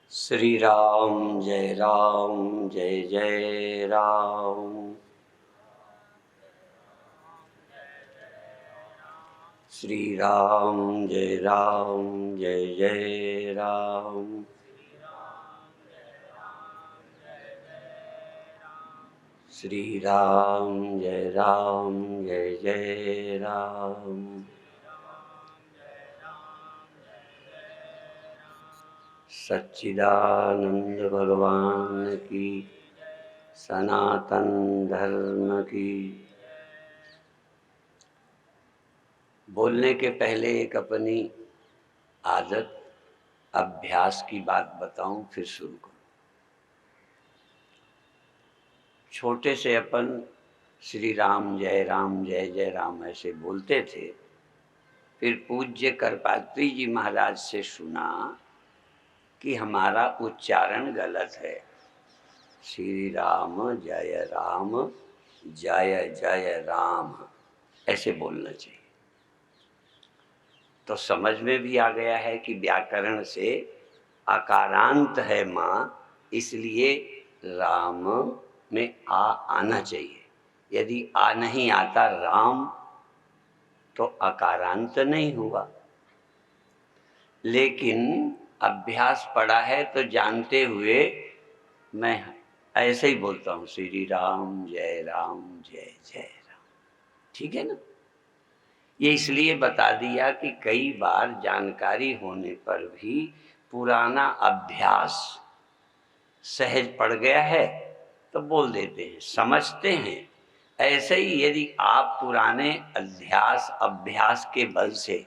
श्री राम जय जय राम। श्री राम जय जय राम। श्री राम जय जय राम। सच्चिदानंद भगवान की, सनातन धर्म की। बोलने के पहले एक अपनी आदत, अभ्यास की बात बताऊं, फिर शुरू करूं। छोटे से अपन श्री राम जय जय राम ऐसे बोलते थे। फिर पूज्य करपात्री जी महाराज से सुना कि हमारा उच्चारण गलत है। श्री राम जय जय राम ऐसे बोलना चाहिए। तो समझ में भी आ गया है कि व्याकरण से अकारांत है माँ, इसलिए राम में आ आना चाहिए। यदि आ नहीं आता राम तो अकारांत नहीं हुआ। लेकिन अभ्यास पड़ा है तो जानते हुए मैं ऐसे ही बोलता हूँ, श्री राम जय जय राम। ठीक है ना? ये इसलिए बता दिया कि कई बार जानकारी होने पर भी पुराना अभ्यास सहज पड़ गया है तो बोल देते हैं, समझते हैं। ऐसे ही यदि आप पुराने अभ्यास के बल से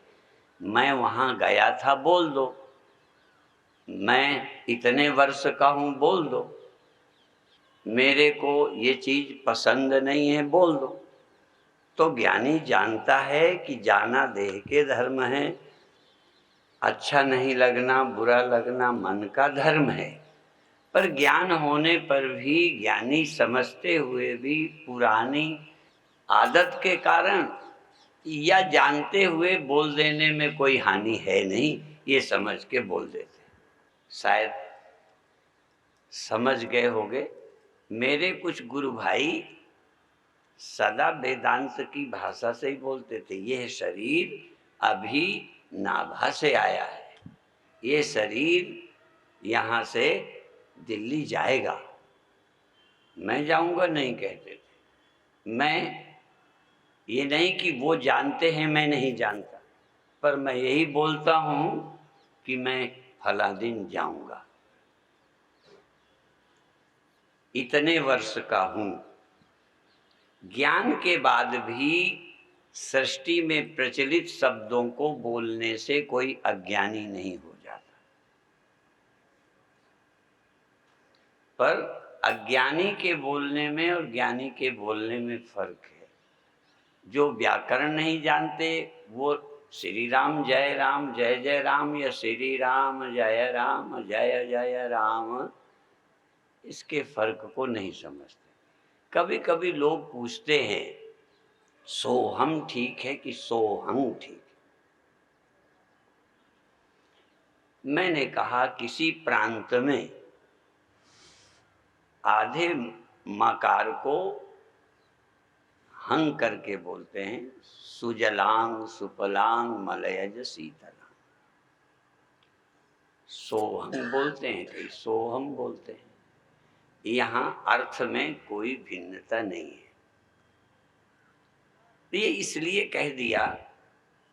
मैं वहाँ गया था बोल दो, मैं इतने वर्ष का हूँ बोल दो, मेरे को ये चीज़ पसंद नहीं है बोल दो। तो ज्ञानी जानता है कि जाना देह के धर्म है, अच्छा नहीं लगना बुरा लगना मन का धर्म है। पर ज्ञान होने पर भी ज्ञानी समझते हुए भी पुरानी आदत के कारण या जानते हुए बोल देने में कोई हानि है नहीं, ये समझ के बोल देते। शायद समझ गए होंगे। मेरे कुछ गुरु भाई सदा वेदांत की भाषा से ही बोलते थे, यह शरीर अभी नाभा से आया है, ये शरीर यहाँ से दिल्ली जाएगा, मैं जाऊंगा नहीं कहते थे। मैं ये नहीं कि वो जानते हैं मैं नहीं जानता, पर मैं यही बोलता हूँ कि मैं फला दिन जाऊंगा, इतने वर्ष का हूँ। ज्ञान के बाद भी सृष्टि में प्रचलित शब्दों को बोलने से कोई अज्ञानी नहीं हो जाता। पर अज्ञानी के बोलने में और ज्ञानी के बोलने में फर्क है। जो व्याकरण नहीं जानते वो श्री राम जय जय राम या श्री राम जय जय राम, इसके फर्क को नहीं समझते। कभी कभी लोग पूछते हैं सोहम ठीक है कि सोहंग ठीक है। मैंने कहा किसी प्रांत में आधे मकार को हंग करके बोलते हैं, सुजलांग सुफलांग मलयज शीतलांग। सोहम बोलते हैं, कहीं सोहम बोलते हैं। यहाँ अर्थ में कोई भिन्नता नहीं है। ये इसलिए कह दिया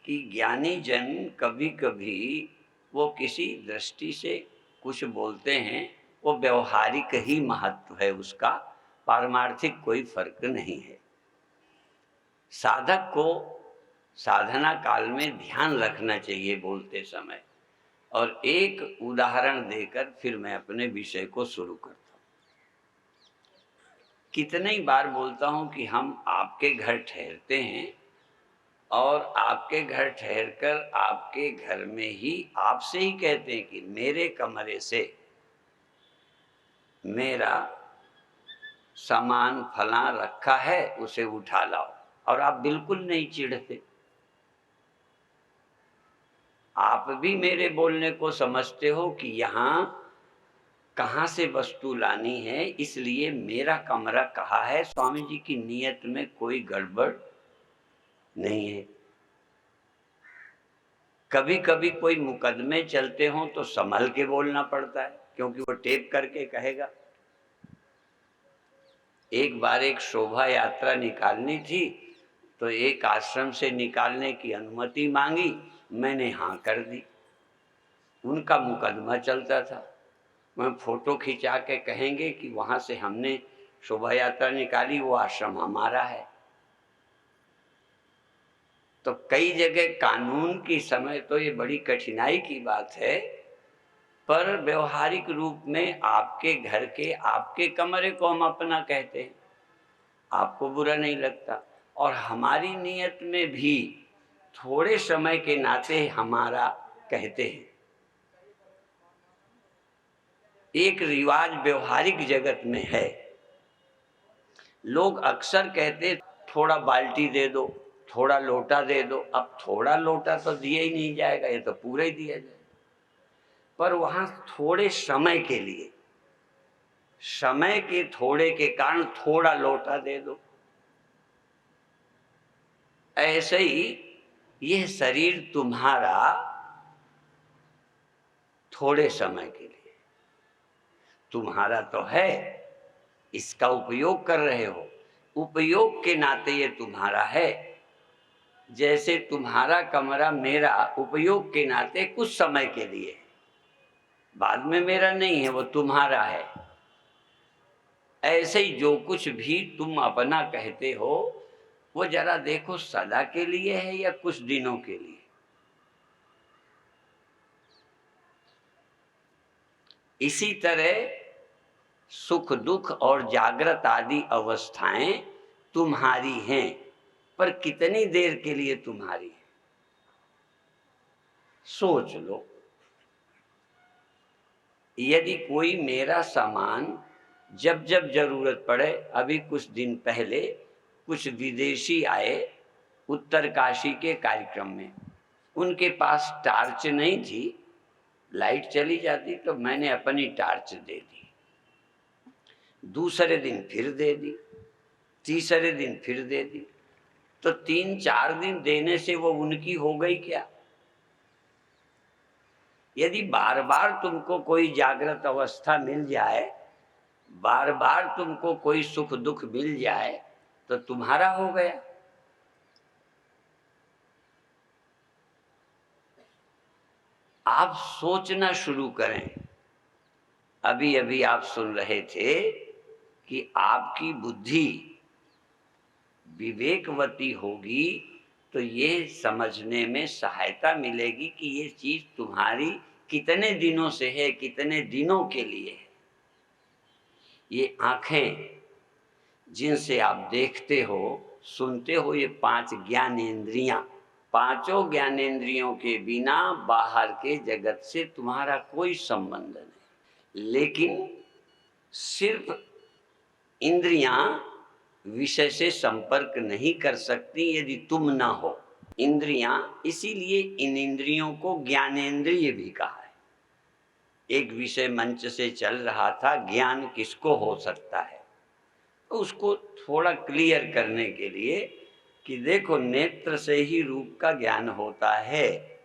कि ज्ञानी जन कभी कभी वो किसी दृष्टि से कुछ बोलते हैं, वो व्यवहारिक ही महत्व है उसका, पारमार्थिक कोई फर्क नहीं है। साधक को साधना काल में ध्यान रखना चाहिए बोलते समय। और एक उदाहरण देकर फिर मैं अपने विषय को शुरू करता हूँ। कितनी ही बार बोलता हूँ कि हम आपके घर ठहरते हैं और आपके घर ठहरकर आपके घर में ही आपसे ही कहते हैं कि मेरे कमरे से मेरा सामान फला रखा है उसे उठा लाओ, और आप बिल्कुल नहीं चिढ़ते। आप भी मेरे बोलने को समझते हो कि यहाँ कहाँ से वस्तु लानी है, इसलिए मेरा कमरा कहाँ है। स्वामी जी की नीयत में कोई गड़बड़ नहीं है। कभी कभी कोई मुकदमे चलते हों तो संभल के बोलना पड़ता है, क्योंकि वो टेप करके कहेगा। एक बार एक शोभा यात्रा निकालनी थी, तो एक आश्रम से निकालने की अनुमति मांगी, मैंने हाँ कर दी। उनका मुकदमा चलता था। मैं फोटो खिंचा के कहेंगे कि वहां से हमने शोभा यात्रा निकाली, वो आश्रम हमारा है। तो कई जगह कानून की समय तो ये बड़ी कठिनाई की बात है, पर व्यवहारिक रूप में आपके घर के आपके कमरे को हम अपना कहते हैं, आपको बुरा नहीं लगता। और हमारी नियत में भी थोड़े समय के नाते हमारा कहते हैं। एक रिवाज व्यवहारिक जगत में है, लोग अक्सर कहते थोड़ा बाल्टी दे दो, थोड़ा लोटा दे दो। अब थोड़ा लोटा तो दिया ही नहीं जाएगा, ये तो पूरा ही दिया जाएगा। पर वहां थोड़े समय के लिए, समय के थोड़े के कारण थोड़ा लोटा दे दो। ऐसे ही यह शरीर तुम्हारा थोड़े समय के लिए तुम्हारा तो है, इसका उपयोग कर रहे हो, उपयोग के नाते ये तुम्हारा है। जैसे तुम्हारा कमरा मेरा उपयोग के नाते कुछ समय के लिए है, बाद में मेरा नहीं है, वो तुम्हारा है। ऐसे ही जो कुछ भी तुम अपना कहते हो, वो जरा देखो सदा के लिए है या कुछ दिनों के लिए। इसी तरह सुख दुख और जागृत आदि अवस्थाएं तुम्हारी हैं, पर कितनी देर के लिए तुम्हारी है, सोच लो। यदि कोई मेरा सामान जब जब जरूरत पड़े, अभी कुछ दिन पहले कुछ विदेशी आए उत्तरकाशी के कार्यक्रम में, उनके पास टार्च नहीं थी, लाइट चली जाती तो मैंने अपनी टार्च दे दी। दूसरे दिन फिर दे दी, तीसरे दिन फिर दे दी। तो 3-4 दिन देने से वो उनकी हो गई क्या? यदि बार बार तुमको कोई जागृत अवस्था मिल जाए, बार बार तुमको कोई सुख दुख मिल जाए, तो तुम्हारा हो गया। आप सोचना शुरू करें। अभी अभी आप सुन रहे थे कि आपकी बुद्धि विवेकवती होगी तो ये समझने में सहायता मिलेगी कि ये चीज तुम्हारी कितने दिनों से है, कितने दिनों के लिए है। ये आंखें जिनसे आप देखते हो, सुनते हो, ये 5 ज्ञानेंद्रियां, पांचों ज्ञानेंद्रियों के बिना बाहर के जगत से तुम्हारा कोई संबंध नहीं। लेकिन सिर्फ इंद्रियां विषय से संपर्क नहीं कर सकती यदि तुम ना हो। इंद्रियां, इसीलिए इन इंद्रियों को ज्ञानेंद्रिय भी कहा है। एक विषय मंच से चल रहा था, ज्ञान किसको हो सकता है, तो उसको थोड़ा क्लियर करने के लिए कि देखो नेत्र से ही रूप का ज्ञान होता है,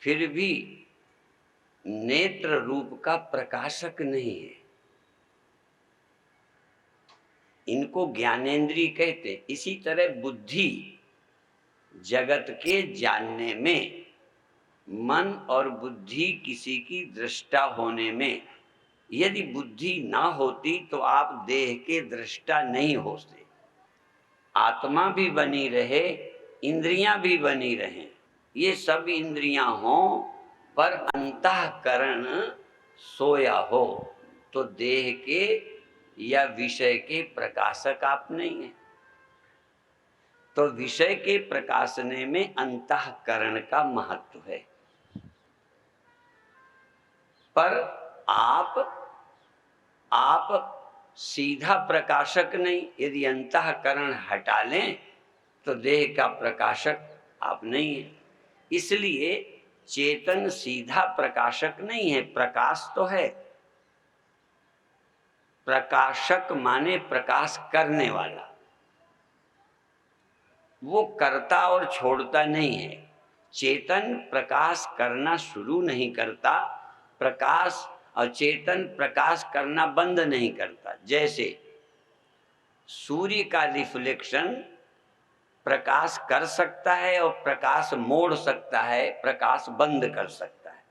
फिर भी नेत्र रूप का प्रकाशक नहीं है, इनको ज्ञानेंद्रिय कहते। इसी तरह बुद्धि जगत के जानने में, मन और बुद्धि किसी की दृष्टा होने में, यदि बुद्धि ना होती तो आप देह के दृष्टा नहीं होते। आत्मा भी बनी रहे, इंद्रियां भी बनी रहें, ये सब इंद्रियां हों, पर अंतःकरण सोया हो, तो देह के या विषय के प्रकाशक आप नहीं है। तो विषय के प्रकाशने में अंतःकरण का महत्व है। पर आप सीधा प्रकाशक नहीं। यदि अंतःकरण हटा लें तो देह का प्रकाशक आप नहीं है। इसलिए चेतन सीधा प्रकाशक नहीं है, प्रकाश तो है। प्रकाशक माने प्रकाश करने वाला, वो करता और छोड़ता नहीं है। चेतन प्रकाश करना शुरू नहीं करता, प्रकाश और चेतन प्रकाश करना बंद नहीं करता। जैसे सूर्य का रिफ्लेक्शन प्रकाश कर सकता है और प्रकाश मोड़ सकता है, प्रकाश बंद कर सकता है,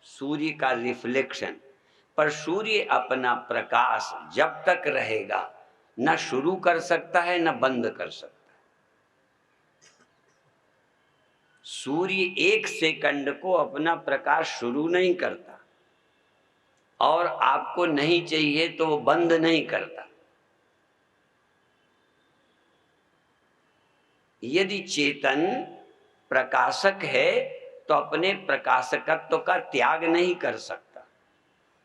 सूर्य का रिफ्लेक्शन। पर सूर्य अपना प्रकाश जब तक रहेगा न शुरू कर सकता है न बंद कर सकता है। सूर्य 1 सेकंड को अपना प्रकाश शुरू नहीं करता और आपको नहीं चाहिए तो वो बंद नहीं करता। यदि चेतन प्रकाशक है तो अपने प्रकाशकत्व का त्याग नहीं कर सकता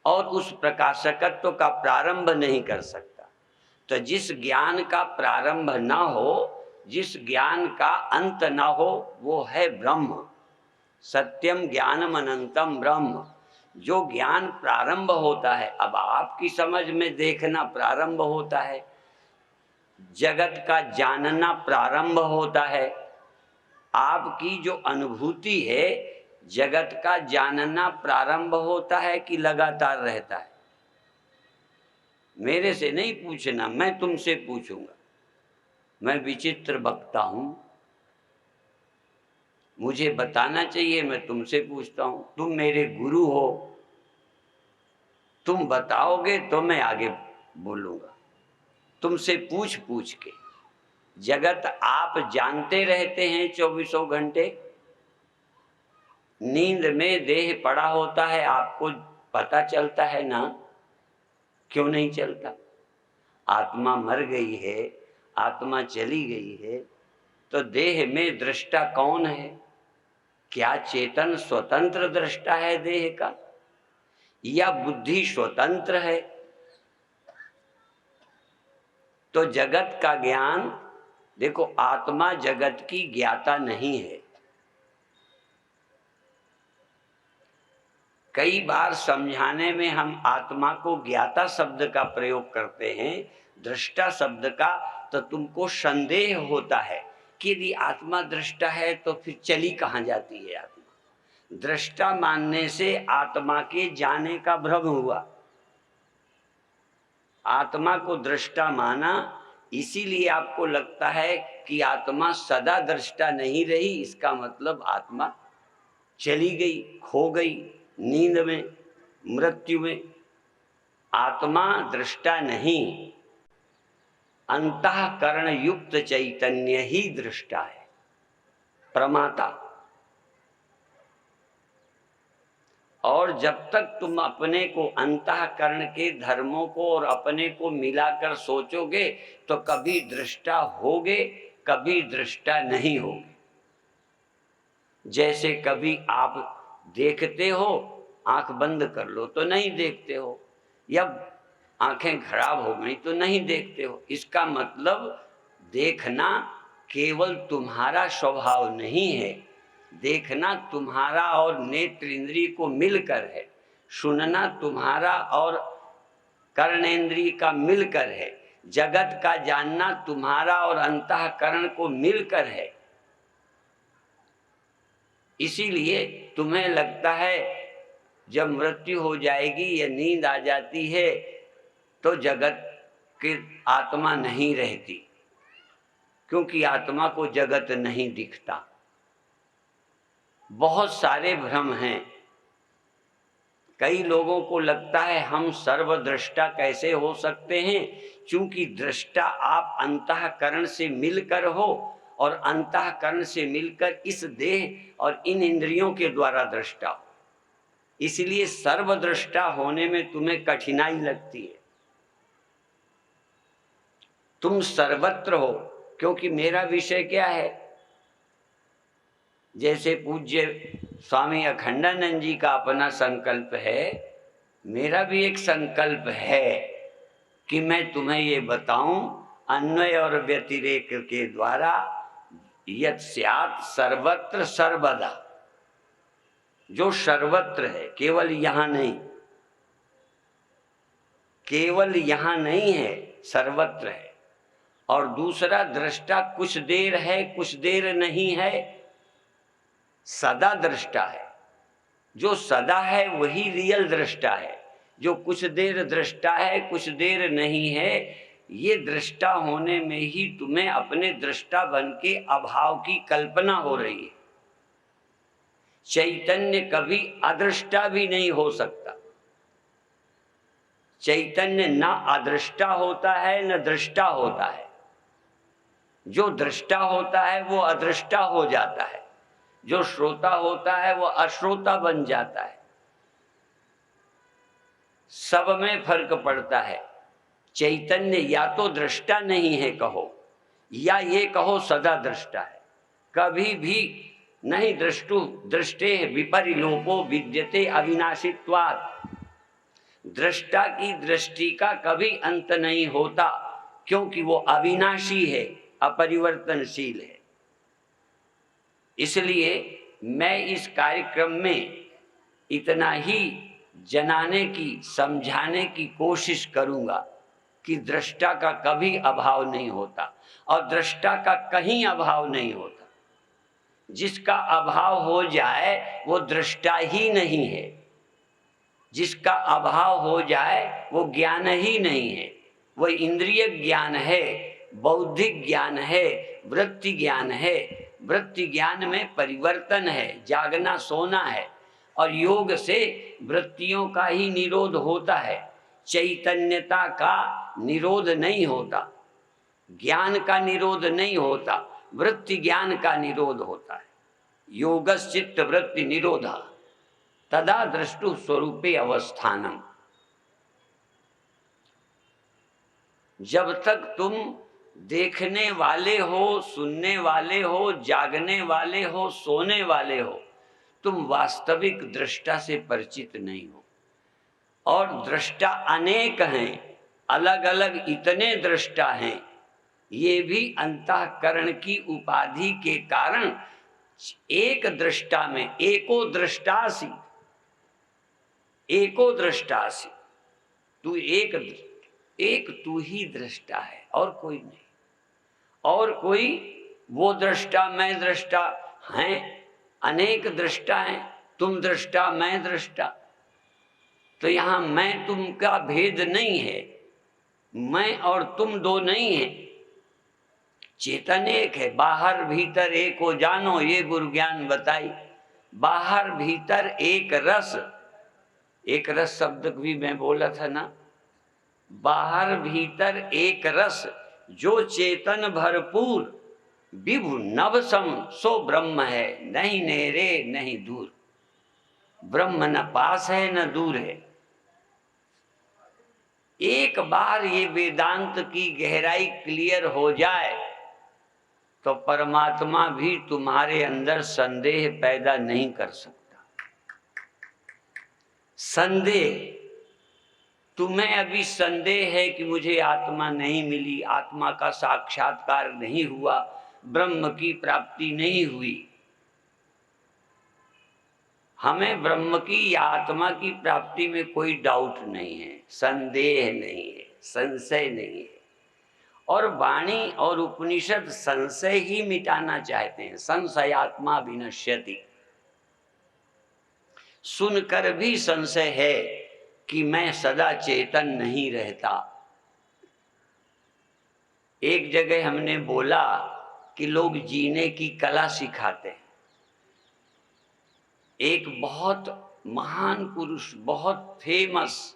और उस प्रकाशकत्व का प्रारंभ नहीं कर सकता। तो जिस ज्ञान का प्रारंभ ना हो, जिस ज्ञान का अंत ना हो, वो है ब्रह्म। सत्यम ज्ञानम अनंतम ब्रह्म। जो ज्ञान प्रारंभ होता है, अब आपकी समझ में देखना प्रारंभ होता है, जगत का जानना प्रारंभ होता है। आपकी जो अनुभूति है, जगत का जानना प्रारंभ होता है कि लगातार रहता है? मेरे से नहीं पूछना, मैं तुमसे पूछूंगा। मैं विचित्र वक्ता हूं, मुझे बताना चाहिए, मैं तुमसे पूछता हूं। तुम मेरे गुरु हो, तुम बताओगे तो मैं आगे बोलूंगा, तुमसे पूछ पूछ के। जगत आप जानते रहते हैं 24 घंटे। नींद में देह पड़ा होता है, आपको पता चलता है ना? क्यों नहीं चलता? आत्मा मर गई है, आत्मा चली गई है, तो देह में दृष्टा कौन है? क्या चेतन स्वतंत्र दृष्टा है देह का, या बुद्धि स्वतंत्र है? तो जगत का ज्ञान देखो, आत्मा जगत की ज्ञाता नहीं है। कई बार समझाने में हम आत्मा को ज्ञाता शब्द का प्रयोग करते हैं, दृष्टा शब्द का, तो तुमको संदेह होता है कि यदि आत्मा दृष्टा है तो फिर चली कहाँ जाती है आत्मा? दृष्टा मानने से आत्मा के जाने का भ्रम हुआ। आत्मा को दृष्टा माना, इसीलिए आपको लगता है कि आत्मा सदा दृष्टा नहीं रही। इसका मतलब आत्मा चली गई, खो गई, नींद में, मृत्यु में। आत्मा दृष्टा नहीं, अंतःकरण युक्त चैतन्य ही दृष्टा है, प्रमाता। और जब तक तुम अपने को, अंतःकरण के धर्मों को और अपने को मिलाकर सोचोगे तो कभी दृष्टा होगे, कभी दृष्टा नहीं होगे। जैसे कभी आप देखते हो, आंख बंद कर लो तो नहीं देखते हो, या आंखें खराब हो गई तो नहीं देखते हो। इसका मतलब देखना केवल तुम्हारा स्वभाव नहीं है, देखना तुम्हारा और नेत्र इंद्रिय को मिलकर है, सुनना तुम्हारा और कर्णेंद्रिय का मिलकर है, जगत का जानना तुम्हारा और अंतःकरण को मिलकर है। इसीलिए तुम्हें लगता है जब मृत्यु हो जाएगी या नींद आ जाती है तो जगत की आत्मा नहीं रहती, क्योंकि आत्मा को जगत नहीं दिखता। बहुत सारे भ्रम हैं। कई लोगों को लगता है हम सर्वदृष्टा कैसे हो सकते हैं, क्योंकि दृष्टा आप अंतःकरण से मिलकर हो और अंतःकरण से मिलकर इस देह और इन इंद्रियों के द्वारा दृष्टा हो। इसलिए सर्वदृष्टा होने में तुम्हें कठिनाई लगती है। तुम सर्वत्र हो, क्योंकि मेरा विषय क्या है? जैसे पूज्य स्वामी अखंडानंद जी का अपना संकल्प है, मेरा भी एक संकल्प है कि मैं तुम्हें ये बताऊं, अन्वय और व्यतिरेक के द्वारा यत् स्यात् सर्वत्र सर्वदा। जो सर्वत्र है, केवल यहाँ नहीं, केवल यहाँ नहीं है, सर्वत्र है। और दूसरा, दृष्टा कुछ देर है कुछ देर नहीं है, सदा दृष्टा है। जो सदा है वही रियल दृष्टा है। जो कुछ देर दृष्टा है कुछ देर नहीं है, ये दृष्टा होने में ही तुम्हें अपने दृष्टा बन के अभाव की कल्पना हो रही है। चैतन्य कभी अदृष्टा भी नहीं हो सकता। चैतन्य न अदृष्टा होता है न दृष्टा होता है। जो दृष्टा होता है वो अदृष्टा हो जाता है, जो श्रोता होता है वो अश्रोता बन जाता है। सब में फर्क पड़ता है। चैतन्य या तो दृष्टा नहीं है कहो, या ये कहो सदा दृष्टा है। कभी भी नहीं दृष्टु दृष्टे विपरिलोपो विद्यते अविनाशित्वात्। दृष्टा की दृष्टि का कभी अंत नहीं होता, क्योंकि वो अविनाशी है, अपरिवर्तनशील है। इसलिए मैं इस कार्यक्रम में इतना ही जनाने की, समझाने की कोशिश करूंगा कि दृष्टा का कभी अभाव नहीं होता और दृष्टा का कहीं अभाव नहीं होता। जिसका अभाव हो जाए वो दृष्टा ही नहीं है। जिसका अभाव हो जाए वो ज्ञान ही नहीं है। वो इंद्रिय ज्ञान है, बौद्धिक ज्ञान है, वृत्ति ज्ञान है। वृत्ति ज्ञान में परिवर्तन है, जागना सोना है, और योग से वृत्तियों का ही निरोध होता है। चैतन्यता का निरोध नहीं होता, ज्ञान का निरोध नहीं होता, वृत्ति ज्ञान का निरोध होता है। योगश्चित्त वृत्ति निरोधा तदा दृष्टु स्वरूपे अवस्थानम। जब तक तुम देखने वाले हो, सुनने वाले हो, जागने वाले हो, सोने वाले हो, तुम वास्तविक दृष्टा से परिचित नहीं हो। और दृष्टा अनेक हैं, अलग अलग इतने दृष्टा हैं। ये भी अंतःकरण की उपाधि के कारण एक दृष्टा में एको दृष्टासी, एको दृष्टासी, तू एक तू ही दृष्टा है और कोई नहीं। और कोई वो दृष्टा मैं दृष्टा हैं, अनेक दृष्टा हैं, तुम दृष्टा मैं दृष्टा। तो यहाँ मैं तुम का भेद नहीं है, मैं और तुम दो नहीं है, चेतन एक है। बाहर भीतर एक हो जानो, ये गुरु ज्ञान बताई। बाहर भीतर एक रस, एक रस शब्द भी मैं बोला था ना, बाहर भीतर एक रस, जो चेतन भरपूर, विभु नभ सम सो ब्रह्म है, नहीं नेरे नहीं दूर। ब्रह्म न पास है न दूर है। एक बार ये वेदांत की गहराई क्लियर हो जाए तो परमात्मा भी तुम्हारे अंदर संदेह पैदा नहीं कर सकता। संदेह, तुम्हें अभी संदेह है कि मुझे आत्मा नहीं मिली, आत्मा का साक्षात्कार नहीं हुआ, ब्रह्म की प्राप्ति नहीं हुई। हमें ब्रह्म की या आत्मा की प्राप्ति में कोई डाउट नहीं है, संदेह नहीं है, संशय नहीं है। और वाणी और उपनिषद संशय ही मिटाना चाहते हैं। संशयात्मा विनश्यति। सुनकर भी संशय है कि मैं सदा चेतन नहीं रहता। एक जगह हमने बोला कि लोग जीने की कला सिखाते हैं। एक बहुत महान पुरुष, बहुत फेमस,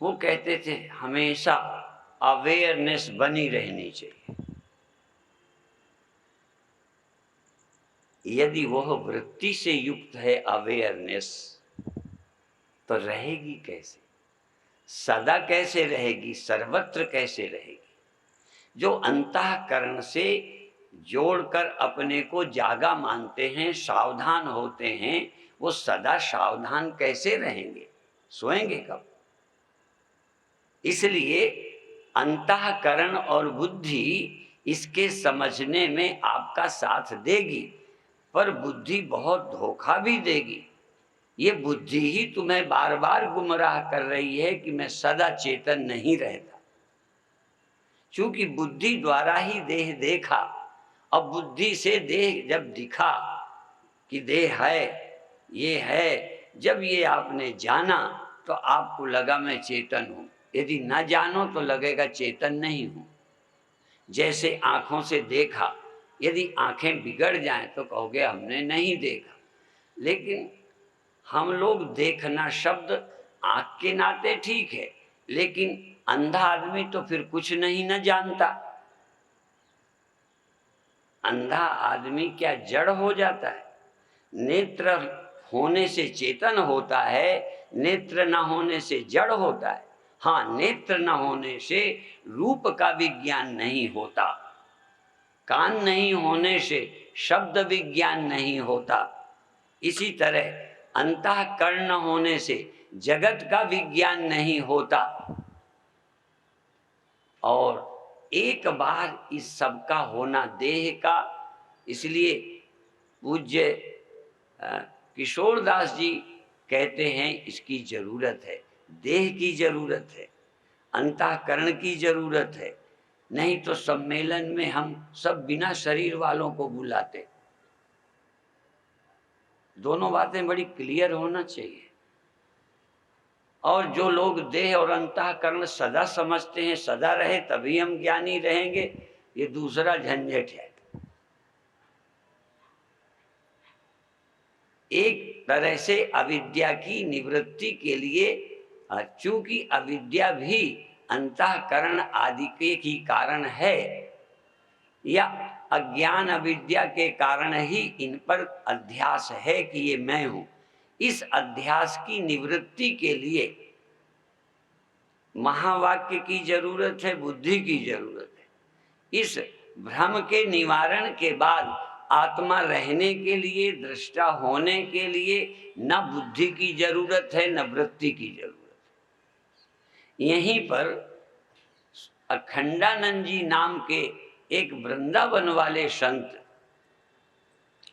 वो कहते थे हमेशा अवेयरनेस बनी रहनी चाहिए। यदि वह वृत्ति से युक्त है अवेयरनेस, तो रहेगी कैसे, सदा कैसे रहेगी, सर्वत्र कैसे रहेगी? जो अंतःकरण से जोड़कर अपने को जागा मानते हैं, सावधान होते हैं, वो सदा सावधान कैसे रहेंगे? सोएंगे कब? इसलिए अंतःकरण और बुद्धि इसके समझने में आपका साथ देगी, पर बुद्धि बहुत धोखा भी देगी। ये बुद्धि ही तुम्हें बार बार गुमराह कर रही है कि मैं सदा चेतन नहीं रहता। क्योंकि बुद्धि द्वारा ही देह देखा, अब बुद्धि से देह जब दिखा कि देह है, ये है, जब ये आपने जाना तो आपको लगा मैं चेतन हूं। यदि न जानो तो लगेगा चेतन नहीं हूं। जैसे आंखों से देखा, यदि आंखें बिगड़ जाएं तो कहोगे हमने नहीं देखा। लेकिन हम लोग देखना शब्द आंख के नाते ठीक है, लेकिन अंधा आदमी तो फिर कुछ नहीं न जानता। अंधा आदमी क्या जड़ हो जाता है? नेत्र होने से चेतन होता है, नेत्र न होने से जड़ होता है। हाँ, नेत्र न होने से रूप का विज्ञान नहीं होता, कान नहीं होने से शब्द विज्ञान नहीं होता। इसी तरह अंतःकरण होने से जगत का विज्ञान नहीं होता। और एक बार इस सब का होना देह का, इसलिए पूज्य किशोरदास जी कहते हैं इसकी जरूरत है, देह की जरूरत है, अंतःकरण की जरूरत है। नहीं तो सम्मेलन में हम सब बिना शरीर वालों को बुलाते। दोनों बातें बड़ी क्लियर होना चाहिए। और जो लोग देह और अंतःकरण सदा समझते हैं, सदा रहे तभी हम ज्ञानी रहेंगे, ये दूसरा झंझट है। एक तरह से अविद्या की निवृत्ति के लिए, चूंकि अविद्या भी अंतःकरण आदि के ही कारण है, या अज्ञान अविद्या के कारण ही इन पर अध्यास है कि ये मैं हूं। इस अध्यास की निवृत्ति के लिए महावाक्य की जरूरत है, बुद्धि की जरूरत है। इस भ्रम के निवारण के बाद आत्मा रहने के लिए, दृष्टा होने के लिए न बुद्धि की जरूरत है न वृत्ति की जरूरत है। यहीं पर अखंडानंद जी नाम के एक वृंदावन वाले संत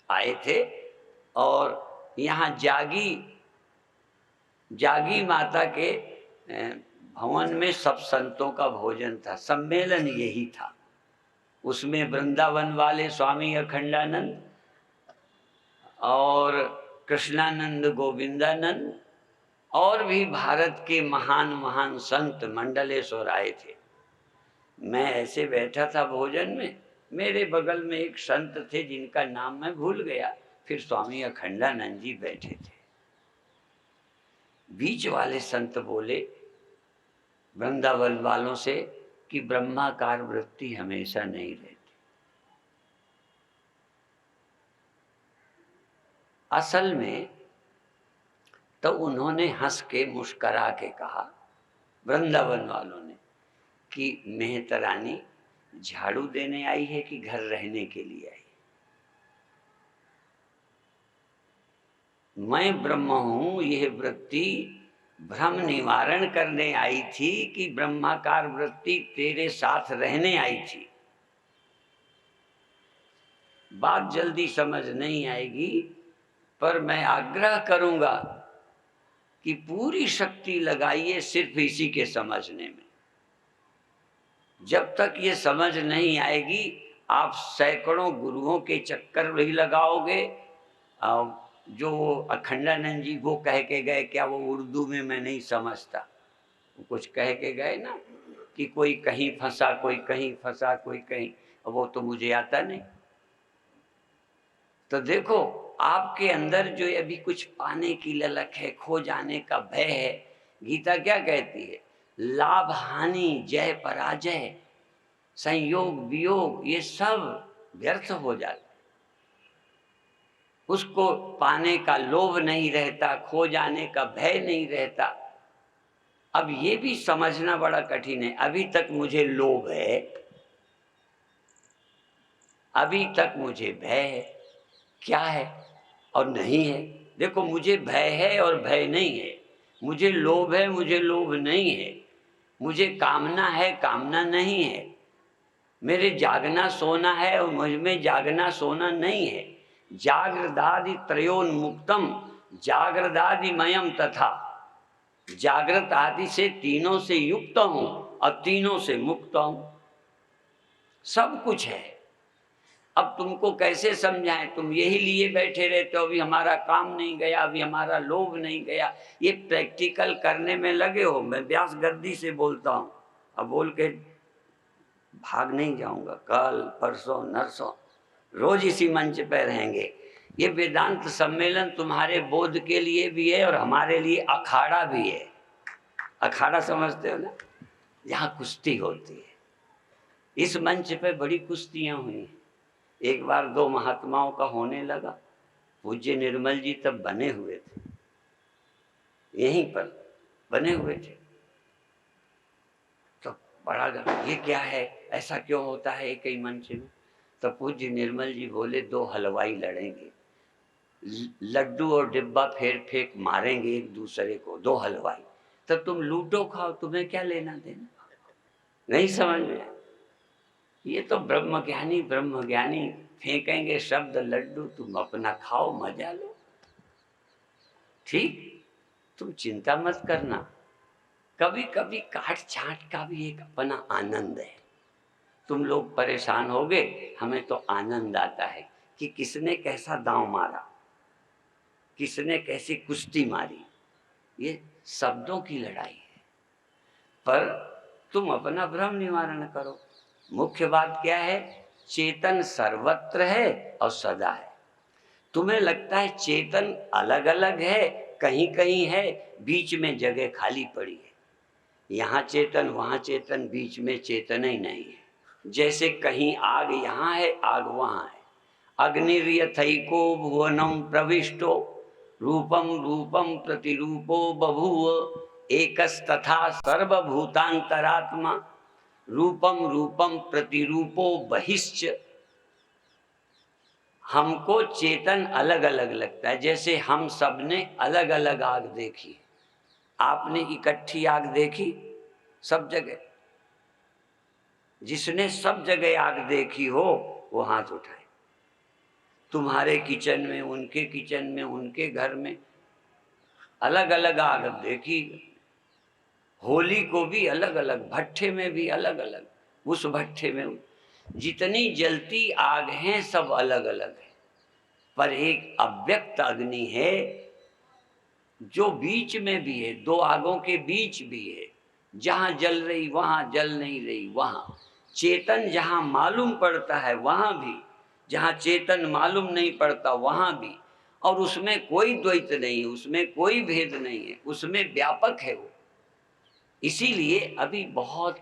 आए थे और यहाँ जागी माता के भवन में सब संतों का भोजन था, सम्मेलन यही था। उसमें वृंदावन वाले स्वामी अखंडानंद और कृष्णानंद, गोविंदानंद और भी भारत के महान महान संत मंडलेश्वर आए थे। मैं ऐसे बैठा था भोजन में, मेरे बगल में एक संत थे जिनका नाम मैं भूल गया, फिर स्वामी अखंडानंद जी बैठे थे। बीच वाले संत बोले वृंदावन वालों से कि ब्रह्माकार वृत्ति हमेशा नहीं रहती। असल में तो उन्होंने हंस के मुस्करा के कहा, वृंदावन वालों ने, कि मेहतरानी झाड़ू देने आई है कि घर रहने के लिए आई? मैं ब्रह्म हूं, यह वृत्ति भ्रम निवारण करने आई थी कि ब्रह्माकार वृत्ति तेरे साथ रहने आई थी। बात जल्दी समझ नहीं आएगी, पर मैं आग्रह करूंगा कि पूरी शक्ति लगाइए सिर्फ इसी के समझने में। जब तक ये समझ नहीं आएगी, आप सैकड़ों गुरुओं के चक्कर भी लगाओगे। जो अखंडानंद जी वो कह के गए, क्या वो उर्दू में मैं नहीं समझता, वो कुछ कह के गए ना कि कोई कहीं फंसा, कोई कहीं फंसा, कोई कहीं, वो तो मुझे आता नहीं। तो देखो, आपके अंदर जो अभी कुछ पाने की ललक है, खो जाने का भय है, गीता क्या कहती है? लाभ हानि, जय पराजय, संयोग वियोग, ये सब व्यर्थ हो जाता। उसको पाने का लोभ नहीं रहता, खो जाने का भय नहीं रहता। अब ये भी समझना बड़ा कठिन है। अभी तक मुझे लोभ है, अभी तक मुझे भय है, क्या है और नहीं है। देखो, मुझे भय है और भय नहीं है, मुझे लोभ है, मुझे लोभ नहीं है, मुझे कामना है, कामना नहीं है, मेरे जागना सोना है और मुझ में जागना सोना नहीं है। जागृदादि त्रयोन्मुक्तम जागृदादिमयम तथा, जागृत आदि से तीनों से युक्त हूं और तीनों से मुक्त हूं, सब कुछ है। अब तुमको कैसे समझाएं, तुम यही लिए बैठे रहते हो, अभी हमारा काम नहीं गया, अभी हमारा लोभ नहीं गया, ये प्रैक्टिकल करने में लगे हो। मैं व्यास गद्दी से बोलता हूं, अब बोल के भाग नहीं जाऊंगा, कल परसों नरसों रोज इसी मंच पर रहेंगे। ये वेदांत सम्मेलन तुम्हारे बोध के लिए भी है और हमारे लिए अखाड़ा भी है। अखाड़ा समझते हो ना, जहाँ कुश्ती होती है। इस मंच पे बड़ी कुश्तियां हुई हैं। एक बार दो महात्माओं का होने लगा, पूज्य निर्मल जी तब बने हुए थे, यहीं पर बने हुए थे। तो बड़ा ये क्या है, ऐसा क्यों होता है एक ही मंच में? तो पूज्य निर्मल जी बोले, दो हलवाई लड़ेंगे, लड्डू और डिब्बा फेर फेंक मारेंगे एक दूसरे को, दो हलवाई, तब तुम लूटो खाओ, तुम्हें क्या लेना देना। नहीं समझ में? ये तो ब्रह्म ज्ञानी फेंकेंगे शब्द लड्डू, तुम अपना खाओ, मजा लो, ठीक। तुम चिंता मत करना। कभी कभी काट छांट का भी एक अपना आनंद है। तुम लोग परेशान होगे, हमें तो आनंद आता है कि किसने कैसा दांव मारा, किसने कैसी कुश्ती मारी। ये शब्दों की लड़ाई है, पर तुम अपना भ्रम निवारण करो। मुख्य बात क्या है, चेतन सर्वत्र है और सदा है। तुम्हें लगता है चेतन अलग अलग है, कहीं कहीं है, बीच में जगह खाली पड़ी है। यहाँ चेतन वहाँ चेतन, बीच में चेतन ही नहीं है। जैसे कहीं आग यहाँ है, आग वहाँ है। अग्निर्यथैको भुवनम प्रविष्टो रूपम रूपम प्रतिरूपो बभूव एकस्तथा सर्वभूतांतरात्मा रूपम रूपम प्रतिरूपो बहिश्च। हमको चेतन अलग अलग लगता है, जैसे हम सब ने अलग अलग आग देखी। आपने इकट्ठी आग देखी सब जगह? जिसने सब जगह आग देखी हो वो हाथ उठाए। तुम्हारे किचन में, उनके किचन में, उनके घर में अलग अलग आग देखी। होली को भी अलग अलग, भट्ठे में भी अलग अलग, उस भट्ठे में जितनी जलती आग हैं सब अलग अलग है, पर एक अव्यक्त अग्नि है जो बीच में भी है, दो आगों के बीच भी है। जहां जल रही वहां, जल नहीं रही वहां। चेतन जहां मालूम पड़ता है वहां भी, जहां चेतन मालूम नहीं पड़ता वहां भी। और उसमें कोई द्वैत नहीं, उसमें कोई भेद नहीं है, उसमें व्यापक है वो। इसीलिए अभी बहुत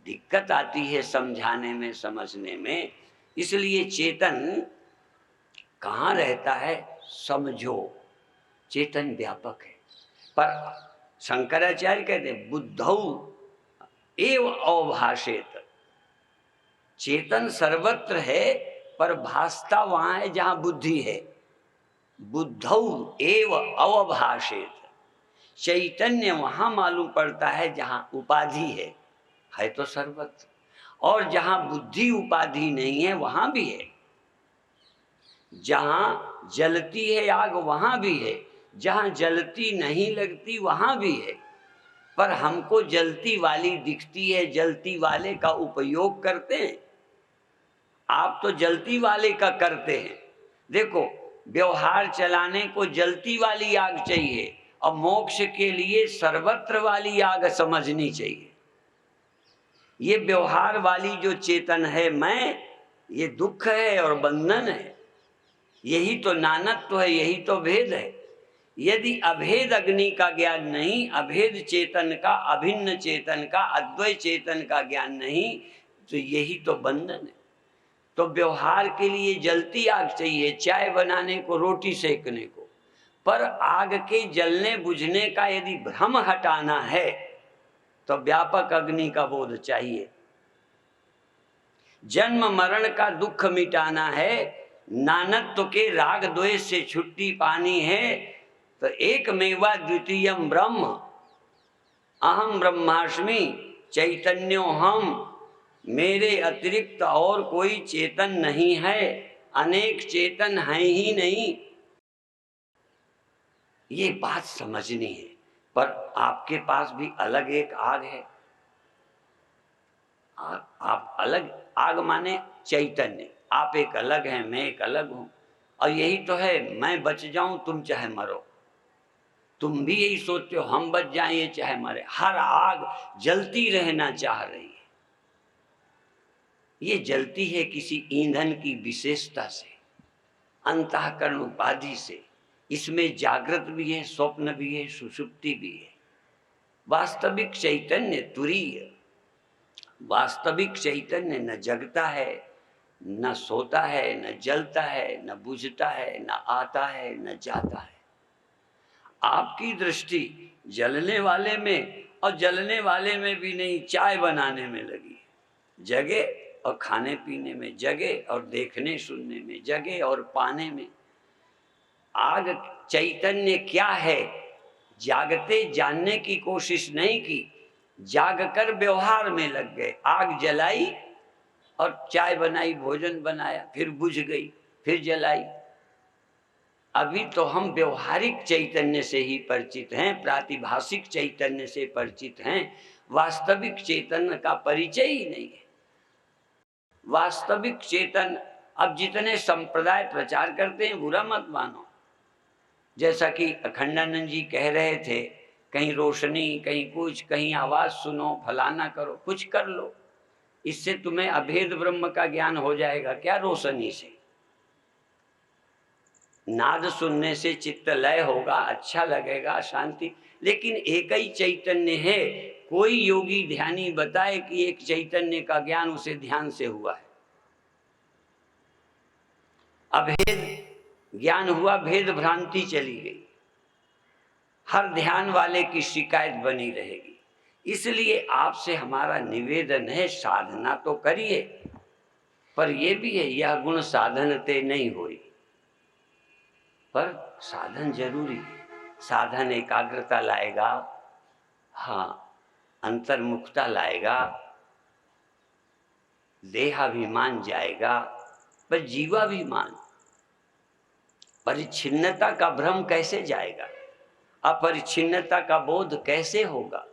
दिक्कत आती है समझाने में, समझने में। इसलिए चेतन कहाँ रहता है समझो, चेतन व्यापक है। पर शंकराचार्य कहते हैं बुद्धौ एव अवभाषेत, चेतन सर्वत्र है पर भासता वहां है जहां बुद्धि है। बुद्धौ एव अवभाषेत, चैतन्य वहां मालूम पड़ता है जहां उपाधि है तो सर्वत्र। और जहां बुद्धि उपाधि नहीं है वहां भी है। जहां जलती है आग वहां भी है, जहां जलती नहीं लगती वहां भी है। पर हमको जलती वाली दिखती है, जलती वाले का उपयोग करते हैं। आप तो जलती वाले का करते हैं। देखो, व्यवहार चलाने को जलती वाली आग चाहिए और मोक्ष के लिए सर्वत्र वाली आग समझनी चाहिए। ये व्यवहार वाली जो चेतन है मैं, ये दुख है और बंधन है। यही तो नानत्व है, यही तो भेद है। यदि अभेद अग्नि का ज्ञान नहीं, अभेद चेतन का, अभिन्न चेतन का, अद्वैत चेतन का ज्ञान नहीं, तो यही तो बंधन है। तो व्यवहार के लिए जलती आग चाहिए, चाय बनाने को, रोटी सेकने को। पर आग के जलने बुझने का यदि भ्रम हटाना है तो व्यापक अग्नि का बोध चाहिए। जन्म मरण का दुख मिटाना है, नानत्व के राग द्वेष से छुट्टी पानी है, तो एक मेवा द्वितीयम ब्रह्म, अहम ब्रह्मास्मि चैतन्यो हम, मेरे अतिरिक्त और कोई चेतन नहीं है। अनेक चेतन हैं ही नहीं, ये बात समझनी है। पर आपके पास भी अलग एक आग है। आप अलग, आग माने चैतन्य, आप एक अलग हैं, मैं एक अलग हूं। और यही तो है, मैं बच जाऊं तुम चाहे मरो, तुम भी यही सोचते हो हम बच जाएं ये चाहे मरे। हर आग जलती रहना चाह रही है। ये जलती है किसी ईंधन की विशेषता से, अंतःकरण उपाधि से। इसमें जागृत भी है, स्वप्न भी है, सुषुप्ति भी है। वास्तविक चैतन्य तुरीय, वास्तविक चैतन्य न जगता है, न सोता है, न जलता है, न बुझता है, न आता है, न जाता है। आपकी दृष्टि जलने वाले में और जलने वाले में भी नहीं, चाय बनाने में लगी है। जगे और खाने पीने में, जगे और देखने सुनने में, जगे और पाने में। आग चैतन्य क्या है, जागते जानने की कोशिश नहीं की, जागकर व्यवहार में लग गए। आग जलाई और चाय बनाई, भोजन बनाया, फिर बुझ गई, फिर जलाई। अभी तो हम व्यवहारिक चैतन्य से ही परिचित हैं, प्रातिभाषिक चैतन्य से परिचित हैं। वास्तविक चैतन्य का परिचय ही नहीं है। वास्तविक चेतन, अब जितने संप्रदाय प्रचार करते हैं बुरा मत मानो। जैसा कि अखंडानंद जी कह रहे थे, कहीं रोशनी, कहीं कुछ, कहीं आवाज सुनो, फलाना करो, कुछ कर लो, इससे तुम्हें अभेद ब्रह्म का ज्ञान हो जाएगा। क्या रोशनी से? नाद सुनने से चित्त लय होगा, अच्छा लगेगा, शांति। लेकिन एक ही चैतन्य है। कोई योगी ध्यानी बताए कि एक चैतन्य का ज्ञान उसे ध्यान से हुआ है। अभेद ज्ञान हुआ, भेद भ्रांति चली गई। हर ध्यान वाले की शिकायत बनी रहेगी। इसलिए आपसे हमारा निवेदन है, साधना तो करिए, पर यह भी है, यह गुण साधनते नहीं हुई। पर साधन जरूरी है। साधन एकाग्रता लाएगा, हाँ, अंतर्मुखता लाएगा, देहाभिमान जाएगा, पर जीवाभिमान, परिच्छिन्नता का भ्रम कैसे जाएगा? अपरिच्छिन्नता का बोध कैसे होगा?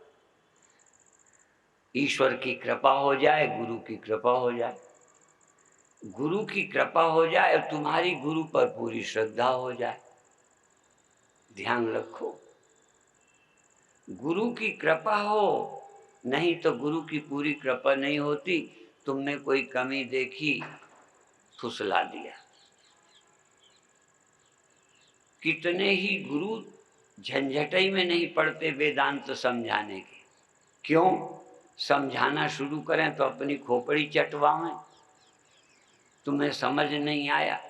ईश्वर की कृपा हो जाए, गुरु की कृपा हो जाए, गुरु की कृपा हो जाए और तुम्हारी गुरु पर पूरी श्रद्धा हो जाए। ध्यान रखो, गुरु की कृपा हो, नहीं तो गुरु की पूरी कृपा नहीं होती। तुमने कोई कमी देखी, फुसला दिया। कितने ही गुरु झंझटई में नहीं पड़ते वेदांत समझाने के। क्यों? समझाना शुरू करें तो अपनी खोपड़ी चटवाएं। तुम्हें समझ नहीं आया।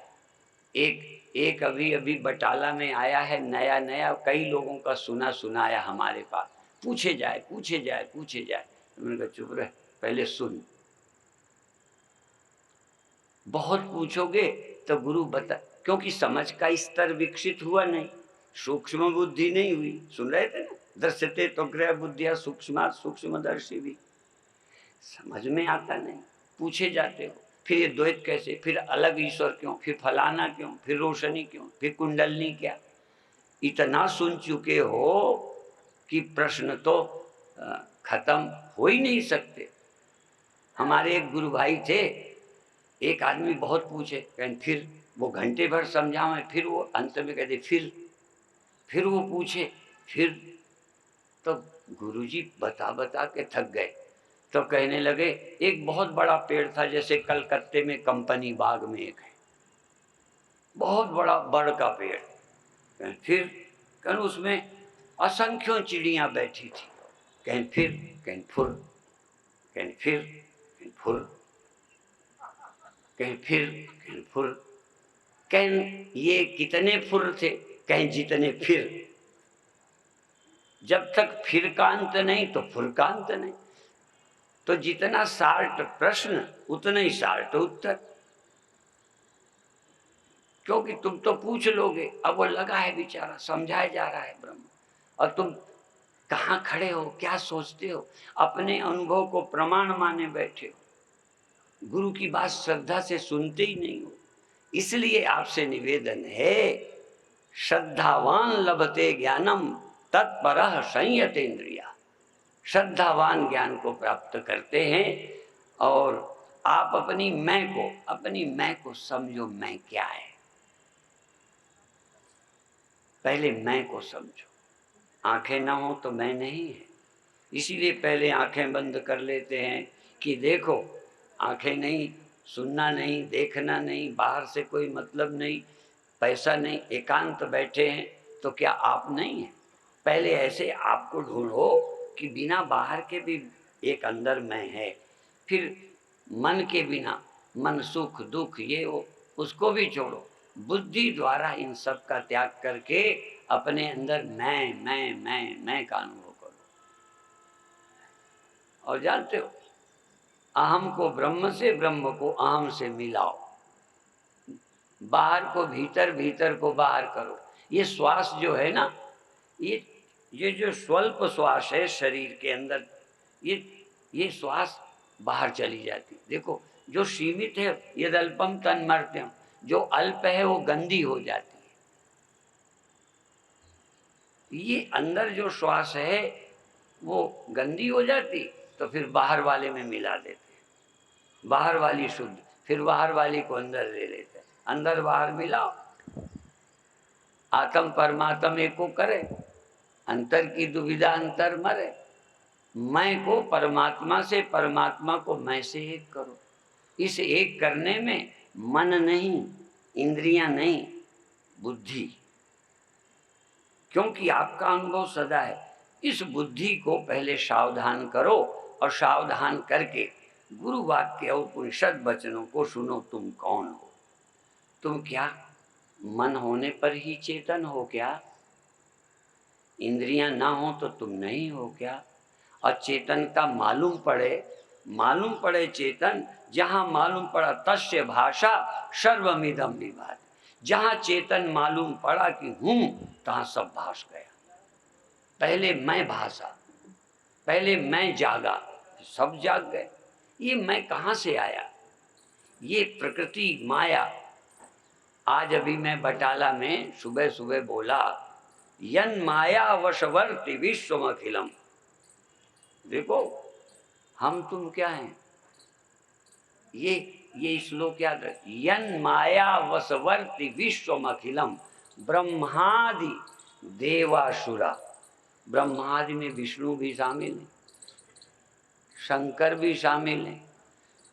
एक अभी अभी बटाला में आया है, नया नया, कई लोगों का सुना सुनाया हमारे पास। पूछे जाए पूछे जाए पूछे जाए, मैंने कहा चुप रहे, पहले सुन। बहुत पूछोगे तो गुरु बता, क्योंकि समझ का स्तर विकसित हुआ नहीं, सूक्ष्म बुद्धि नहीं हुई। सुन रहे थे ना, दृश्यते तो ग्रह बुद्धिया सूक्ष्म सूक्ष्मदर्शी भी। समझ में आता नहीं, पूछे जाते हो। फिर ये द्वैत कैसे, फिर अलग ईश्वर क्यों, फिर फलाना क्यों, फिर रोशनी क्यों, फिर कुंडलनी क्या? इतना सुन चुके हो कि प्रश्न तो खत्म हो ही नहीं सकते। हमारे एक गुरु भाई थे, एक आदमी बहुत पूछे, फिर वो घंटे भर समझावे, फिर वो अंत में कहते फिर वो पूछे, फिर तो गुरुजी बता बता के थक गए। तो कहने लगे, एक बहुत बड़ा पेड़ था, जैसे कलकत्ते में कंपनी बाग में एक है, बहुत बड़ा बड़ का पेड़। फिर कहीं उसमें असंख्यों चिड़ियां बैठी थी। कहीं फिर, कहीं फुर, कहीं फिर, कहीं फुर, कहीं फिर, कहीं फुर। कहीं ये कितने फुर थे, कहीं जितने फिर। जब तक फिर का अंत नहीं तो फुर का अंत नहीं। तो जितना शार्ट प्रश्न उतना ही शार्ट उत्तर, क्योंकि तुम तो पूछ लोगे। अब वो लगा है बेचारा, समझाया जा रहा है ब्रह्म, और तुम कहाँ खड़े हो, क्या सोचते हो? अपने अनुभव को प्रमाण माने बैठे हो, गुरु की बात श्रद्धा से सुनते ही नहीं हो। इसलिए आपसे निवेदन है, श्रद्धावान लभते ज्ञानम तत्परः संयतेन्द्रिया। श्रद्धावान ज्ञान को प्राप्त करते हैं। और आप अपनी मैं को समझो, मैं क्या है, पहले मैं को समझो। आंखें ना हो तो मैं नहीं है, इसीलिए पहले आंखें बंद कर लेते हैं कि देखो, आंखें नहीं, सुनना नहीं, देखना नहीं, बाहर से कोई मतलब नहीं, पैसा नहीं, एकांत बैठे हैं, तो क्या आप नहीं हैं? पहले ऐसे आपको ढूंढो कि बिना बाहर के भी एक अंदर मैं है। फिर मन के बिना, मन सुख दुख ये वो, उसको भी छोड़ो, बुद्धि द्वारा इन सब का त्याग करके अपने अंदर मैं का अनुभव करो। और जानते हो, अहम को ब्रह्म से, ब्रह्म को अहम से मिलाओ, बाहर को भीतर, भीतर को बाहर करो। ये श्वास जो है ना, ये जो स्वल्प श्वास है शरीर के अंदर, ये श्वास बाहर चली जाती। देखो, जो सीमित है यदल्पम तन्मर्त्यम, जो अल्प है वो गंदी हो जाती है। ये अंदर जो श्वास है वो गंदी हो जाती, तो फिर बाहर वाले में मिला देते, बाहर वाली शुद्ध, फिर बाहर वाली को अंदर ले लेते, अंदर बाहर मिलाओ। आत्म परमात्म एको करे, अंतर की दुविधा अंतर मरे। मैं को परमात्मा से, परमात्मा को मैं से एक करो। इस एक करने में मन नहीं, इंद्रियां नहीं, बुद्धि, क्योंकि आपका अनुभव सदा है। इस बुद्धि को पहले सावधान करो, और सावधान करके गुरु वाक्य और उपनिषद वचनों को सुनो। तुम कौन हो? तुम क्या मन होने पर ही चेतन हो क्या? इंद्रियां ना हो तो तुम नहीं हो क्या? और चेतन का मालूम पड़े चेतन, जहां मालूम पड़ा तस्य भाषा सर्वमिदं विभाति। जहां चेतन मालूम पड़ा कि हूं, तहां सब भाष गया। पहले मैं भाषा, पहले मैं जागा, सब जाग गए। ये मैं कहां से आया? ये प्रकृति माया। आज अभी मैं बटाला में सुबह सुबह बोला, यन माया वशवर्ति विश्वमखिलम। देखो, हम तुम क्या हैं? ये श्लोक याद रख, यन माया वशवर्ति विश्वमखिलम ब्रह्मादि देवासुरा। ब्रह्मादि में विष्णु भी शामिल है, शंकर भी शामिल है।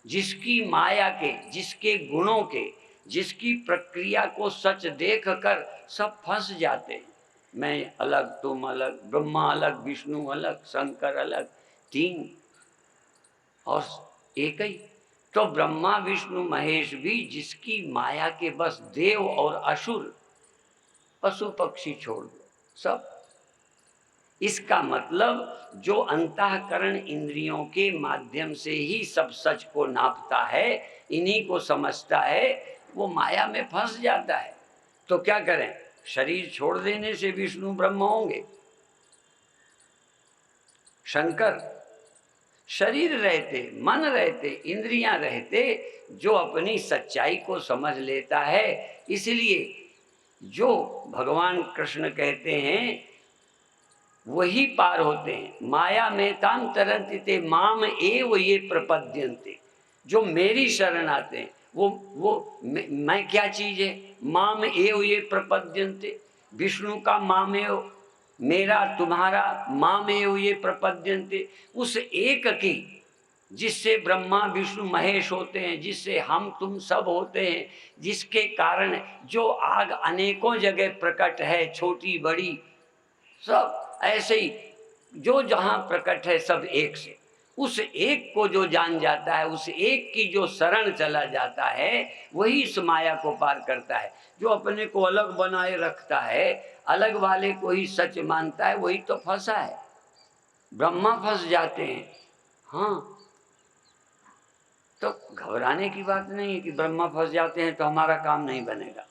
जिसकी माया के, जिसके गुणों के, जिसकी प्रक्रिया को सच देख कर सब फंस जाते हैं। मैं अलग, तुम अलग, ब्रह्मा अलग, विष्णु अलग, शंकर अलग, तीन और एक ही। तो ब्रह्मा विष्णु महेश भी जिसकी माया के बस देव और असुर, पशु पक्षी छोड़ दो, सब। इसका मतलब जो अंतःकरण इंद्रियों के माध्यम से ही सब सच को नापता है, इन्हीं को समझता है, वो माया में फंस जाता है। तो क्या करें? शरीर छोड़ देने से विष्णु ब्रह्म होंगे, शंकर। शरीर रहते, मन रहते, इंद्रियां रहते, जो अपनी सच्चाई को समझ लेता है। इसलिए जो भगवान कृष्ण कहते हैं वही पार होते हैं। माया में ताम तरंति ते माम एव ये प्रपद्यन्ते। जो मेरी शरण आते हैं वो मैं क्या चीज है? माम एव ये प्रपद्यन्ते। विष्णु का मामेव, मेरा तुम्हारा, मामेव ये प्रपद्यन्ते। उस एक की, जिससे ब्रह्मा विष्णु महेश होते हैं, जिससे हम तुम सब होते हैं, जिसके कारण जो आग अनेकों जगह प्रकट है, छोटी बड़ी सब, ऐसे ही जो जहां प्रकट है सब एक से। उस एक को जो जान जाता है, उस एक की जो शरण चला जाता है, वही इस माया को पार करता है। जो अपने को अलग बनाए रखता है, अलग वाले को ही सच मानता है, वही तो फंसा है। ब्रह्मा फंस जाते हैं। हाँ, तो घबराने की बात नहीं है कि ब्रह्मा फंस जाते हैं तो हमारा काम नहीं बनेगा।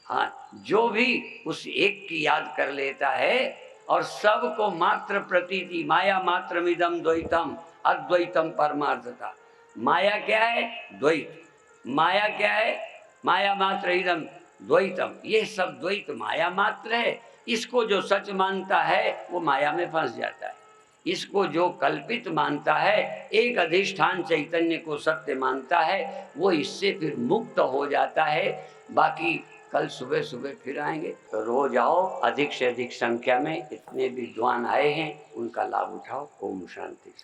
हाँ, जो भी उस एक की याद कर लेता है और सबको मात्र प्रतीति, माया मात्रमिदं द्वैतम अद्वैतम परमार्थता। माया क्या है? द्वैत। माया क्या है? माया मात्र इदम द्वैतम, ये सब द्वैत माया मात्र है। इसको जो सच मानता है वो माया में फंस जाता है। इसको जो कल्पित मानता है, एक अधिष्ठान चैतन्य को सत्य मानता है, वो इससे फिर मुक्त हो जाता है। बाकी कल सुबह सुबह फिर आएंगे, तो रोज आओ, अधिक से अधिक संख्या में। इतने विद्वान आए हैं, उनका लाभ उठाओ। ओम शांति।